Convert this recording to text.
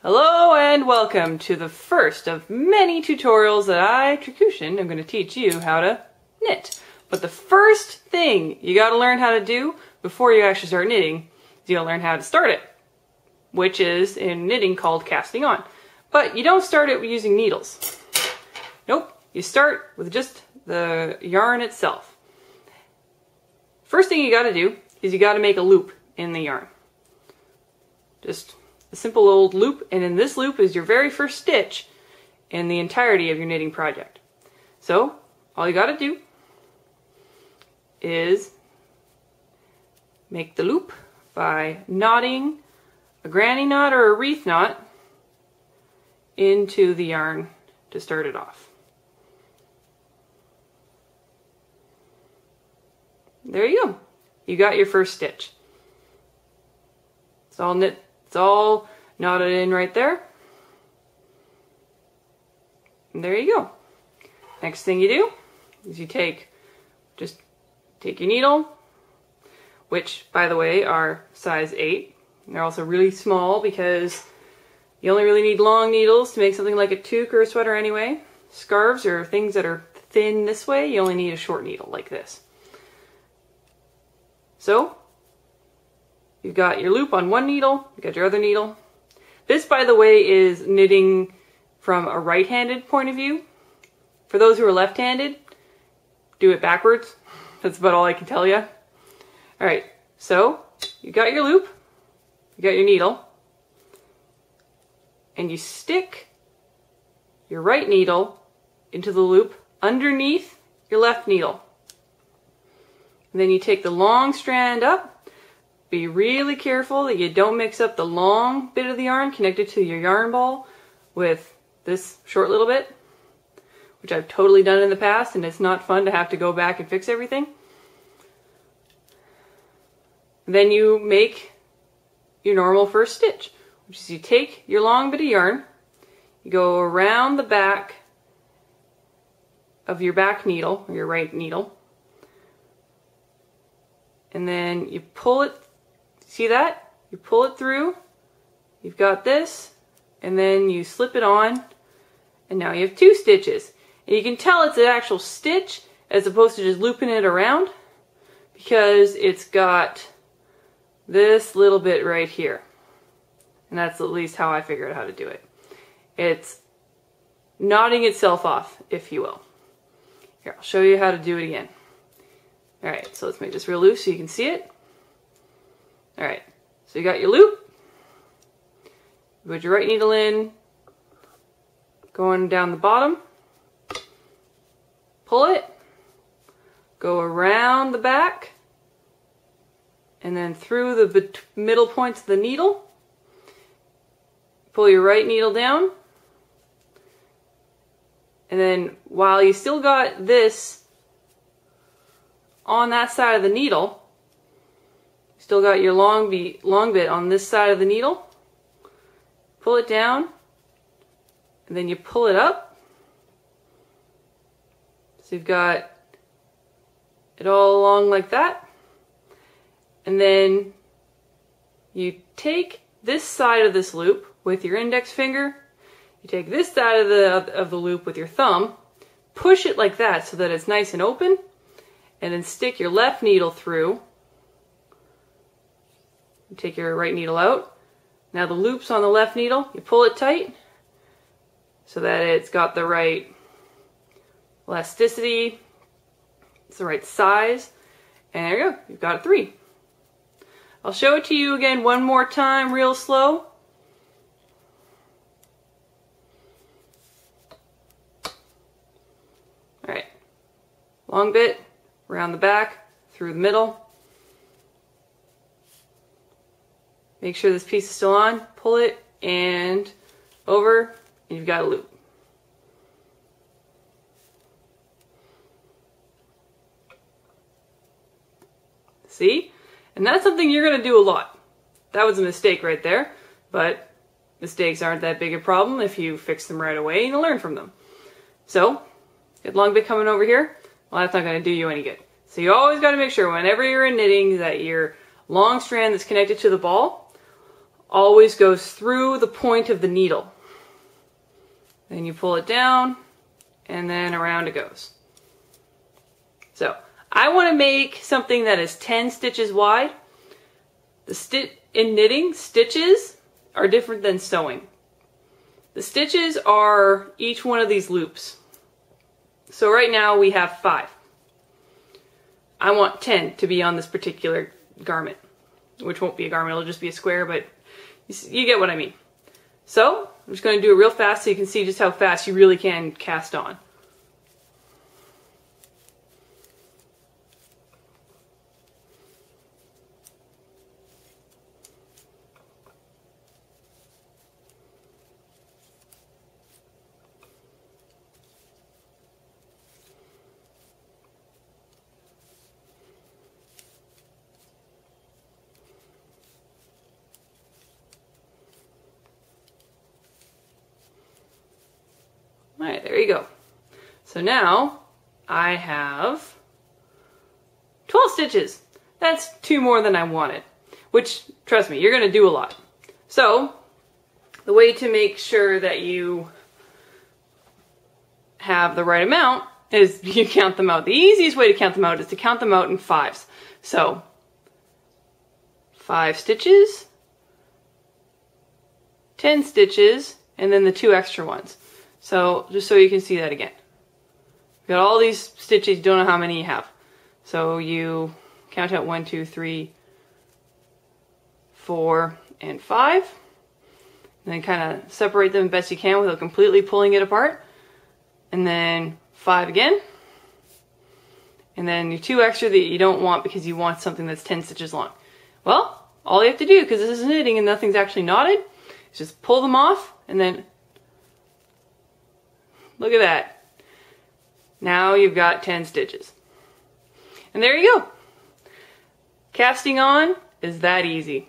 Hello and welcome to the first of many tutorials that I, Trikushin, am going to teach you how to knit. But the first thing you got to learn how to do before you actually start knitting is you got to learn how to start it, which is in knitting called casting on. But you don't start it using needles. Nope, you start with just the yarn itself. First thing you got to do is you got to make a loop in the yarn. Just a simple old loop, and in this loop is your very first stitch in the entirety of your knitting project. So all you got to do is make the loop by knotting a granny knot or a wreath knot into the yarn to start it off. There you go. You got your first stitch. It's all knit. It's all knotted in right there. And there you go. Next thing you do is you take your needle, which by the way are size 8. They're also really small because you only really need long needles to make something like a toque or a sweater anyway. Scarves or things that are thin this way, you only need a short needle like this. So you've got your loop on one needle, you've got your other needle. This, by the way, is knitting from a right-handed point of view. For those who are left-handed, do it backwards. That's about all I can tell you. Alright, so you got your loop, you got your needle, and you stick your right needle into the loop underneath your left needle. And then you take the long strand up. Be really careful that you don't mix up the long bit of the yarn connected to your yarn ball with this short little bit, which I've totally done in the past, and it's not fun to have to go back and fix everything. Then you make your normal first stitch, which is you take your long bit of yarn, you go around the back of your back needle, or your right needle, and then you pull it. See that? You pull it through, you've got this, and then you slip it on, and now you have 2 stitches. And you can tell it's an actual stitch as opposed to just looping it around because it's got this little bit right here. And that's at least how I figured out how to do it. It's knotting itself off, if you will. Here, I'll show you how to do it again. Alright, so let's make this real loose so you can see it. Alright, so you got your loop, you put your right needle in, going down the bottom, pull it, go around the back, and then through the middle points of the needle, pull your right needle down, and then while you still got this on that side of the needle, still got your long bit on this side of the needle, pull it down, and then you pull it up. So you've got it all along like that. And then you take this side of this loop with your index finger, you take this side of the loop with your thumb, push it like that so that it's nice and open, and then stick your left needle through. You take your right needle out. Now the loop's on the left needle, you pull it tight so that it's got the right elasticity, it's the right size, and there you go, you've got 3. I'll show it to you again one more time real slow. Alright, long bit, around the back, through the middle. Make sure this piece is still on, pull it, and over, and you've got a loop. See? And that's something you're going to do a lot. That was a mistake right there, but mistakes aren't that big a problem if you fix them right away and you learn from them. So, get long bit coming over here, well, that's not going to do you any good. So you always got to make sure whenever you're in knitting that your long strand that's connected to the ball always goes through the point of the needle. Then you pull it down, and then around it goes. So I want to make something that is 10 stitches wide. In knitting, stitches are different than sewing. The stitches are each one of these loops. So right now we have 5. I want 10 to be on this particular garment, which won't be a garment, it'll just be a square, but you get what I mean. So I'm just going to do it real fast so you can see just how fast you really can cast on. Alright, there you go. So now I have 12 stitches. That's 2 more than I wanted, which, trust me, you're going to do a lot. So the way to make sure that you have the right amount is you count them out. The easiest way to count them out is to count them out in 5s. So 5 stitches, 10 stitches, and then the 2 extra ones. So just so you can see that again. You've got all these stitches, you don't know how many you have. So you count out 1, 2, 3, 4, and 5. And then kind of separate them best you can without completely pulling it apart. And then 5 again. And then your 2 extra that you don't want because you want something that's 10 stitches long. Well, all you have to do, because this is knitting and nothing's actually knotted, is just pull them off and then look at that. Now you've got 10 stitches. And there you go. Casting on is that easy.